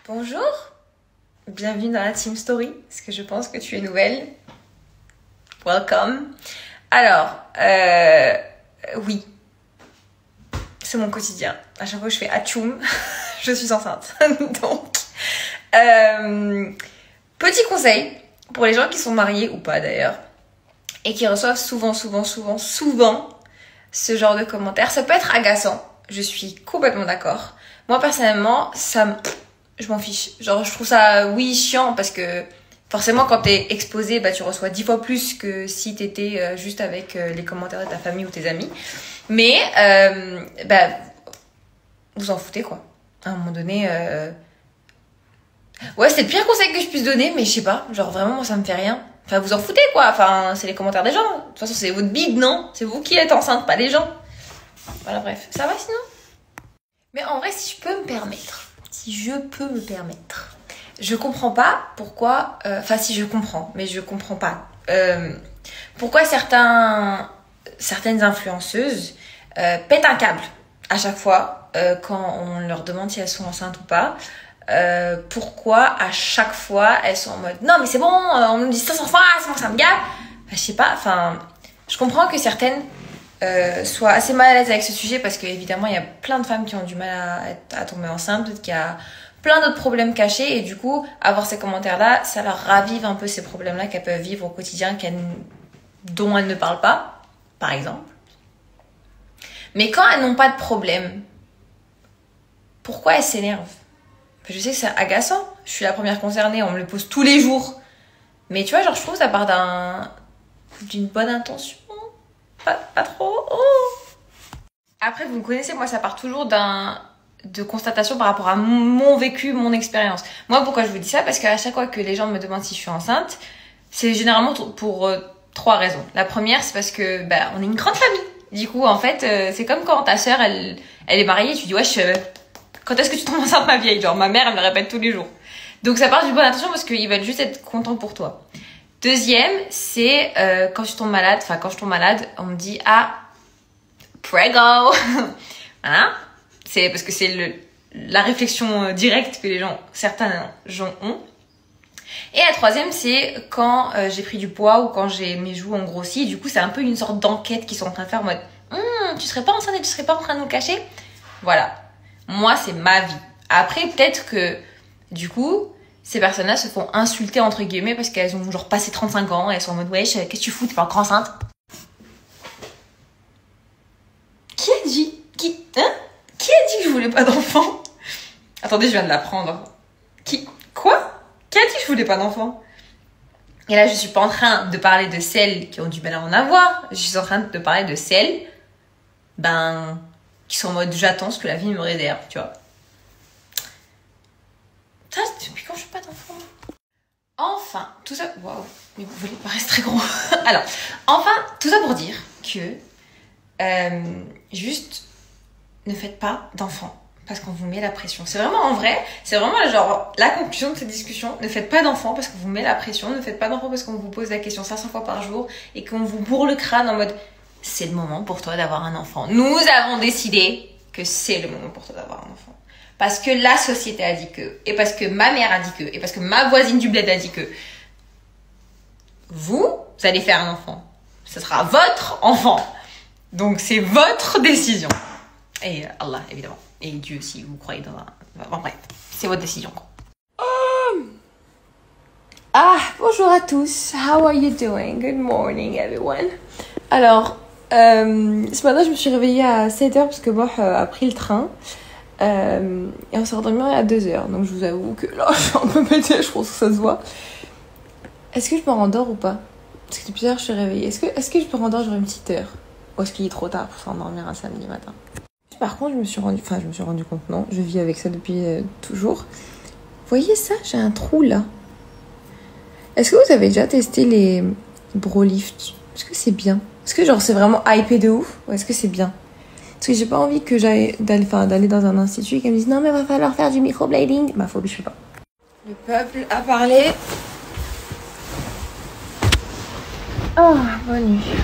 Bonjour, bienvenue dans la Team Story, parce que je pense que tu es nouvelle. Welcome. Alors, oui, c'est mon quotidien. À chaque fois que je fais atchoum, je suis enceinte. Donc, petit conseil pour les gens qui sont mariés ou pas d'ailleurs, et qui reçoivent souvent ce genre de commentaires. Ça peut être agaçant, je suis complètement d'accord. Moi personnellement, je m'en fiche. Genre, je trouve ça, oui, chiant parce que forcément, quand t'es exposé, bah, tu reçois 10 fois plus que si t'étais juste avec les commentaires de ta famille ou tes amis. Mais, bah, vous en foutez, quoi. À un moment donné, ouais, c'est le pire conseil que je puisse donner, mais je sais pas. Genre, vraiment, moi, ça me fait rien. Enfin, vous en foutez, quoi. Enfin, c'est les commentaires des gens. De toute façon, c'est votre bide, non? C'est vous qui êtes enceinte, pas les gens. Voilà, bref. Ça va, sinon? Mais en vrai, si je peux me permettre, je comprends pas pourquoi, enfin si je comprends, mais je comprends pas pourquoi certaines influenceuses pètent un câble à chaque fois quand on leur demande si elles sont enceintes ou pas. Pourquoi à chaque fois elles sont en mode non mais c'est bon, on me dit 500 fois, c'est bon, ça me gave. Enfin, je sais pas, enfin je comprends que certaines soient assez mal à l'aise avec ce sujet parce qu'évidemment il y a plein de femmes qui ont du mal à tomber enceinte, peut-être qu'il y a plein d'autres problèmes cachés et du coup avoir ces commentaires là ça leur ravive un peu ces problèmes là qu'elles peuvent vivre au quotidien dont elles ne parlent pas par exemple. Mais quand elles n'ont pas de problème, pourquoi elles s'énervent? Je sais que c'est agaçant, je suis la première concernée, on me le pose tous les jours, mais tu vois genre je trouve que ça part d'une bonne intention. Pas trop. Oh. Après, vous me connaissez, moi, ça part toujours de constatation par rapport à mon vécu, mon expérience. Moi, pourquoi je vous dis ça? Parce qu'à chaque fois que les gens me demandent si je suis enceinte, c'est généralement pour 3 raisons. La première, c'est parce que bah, on est une grande famille. Du coup, en fait, c'est comme quand ta sœur, elle est mariée, tu dis wesh, quand est-ce que tu tombes enceinte, ma vieille? Genre, ma mère, elle me le répète tous les jours. Donc, ça part d'une bonne intention parce qu'ils veulent juste être contents pour toi. Deuxième, c'est quand je tombe malade, on me dit ah, prego. Voilà. C'est parce que c'est la réflexion directe que certains gens ont. Et la troisième, c'est quand j'ai pris du poids ou quand mes joues ont grossi. Du coup, c'est un peu une sorte d'enquête qu'ils sont en train de faire en mode tu serais pas enceinte et tu serais pas en train de nous cacher? Voilà. Moi, c'est ma vie. Après, peut-être que du coup, ces personnes-là se font insulter entre guillemets parce qu'elles ont genre passé 35 ans et elles sont en mode wesh, qu'est-ce que tu fous, t'es pas encore enceinte? Qui a dit que je voulais pas d'enfant? Attendez, je viens de l'apprendre. Quoi? Qui a dit que je voulais pas d'enfant? Et là, je suis pas en train de parler de celles qui ont du mal à en avoir. Je suis en train de parler de celles, qui sont en mode j'attends ce que la vie me réserve, tu vois. Depuis quand je veux pas d'enfant? Enfin, tout ça... Waouh, mais vous voulez pas rester très gros. Alors, enfin, tout ça pour dire que... juste, ne faites pas d'enfant. Parce qu'on vous met la pression. C'est vraiment en vrai, c'est vraiment genre la conclusion de cette discussion. Ne faites pas d'enfant parce qu'on vous met la pression. Ne faites pas d'enfant parce qu'on vous pose la question 500 fois par jour. Et qu'on vous bourre le crâne en mode... C'est le moment pour toi d'avoir un enfant. Nous avons décidé que c'est le moment pour toi d'avoir un enfant. Parce que la société a dit que, et parce que ma mère a dit que, et parce que ma voisine du bled a dit que, vous allez faire un enfant. Ce sera votre enfant. Donc c'est votre décision. Et Allah, évidemment. Et Dieu, si vous croyez dans un... Bon, bref, c'est votre décision, quoi. Bonjour à tous. How are you doing? Good morning, everyone. Alors, ce matin, je me suis réveillée à 7h parce que moi, a pris le train. Et on s'est endormi à 2h. Donc je vous avoue que là je suis un peu pétée, je pense que ça se voit. Est-ce que je me rendors ou pas? Parce que depuis heure je suis réveillée. Est-ce que je me rendors genre une petite heure? Ou est-ce qu'il est trop tard pour s'endormir un samedi matin? Par contre je me suis rendu compte, non, je vis avec ça depuis toujours. Vous voyez ça? J'ai un trou là. Est-ce que vous avez déjà testé les Brolifts? Est-ce que c'est bien? Est-ce que genre c'est vraiment hypé de ouf? Ou est-ce que c'est bien? Parce que j'ai pas envie que d'aller dans un institut et qu'elle me dise non mais va falloir faire du microblading. Ma phobie, je sais pas. Le peuple a parlé. Oh, bonne nuit.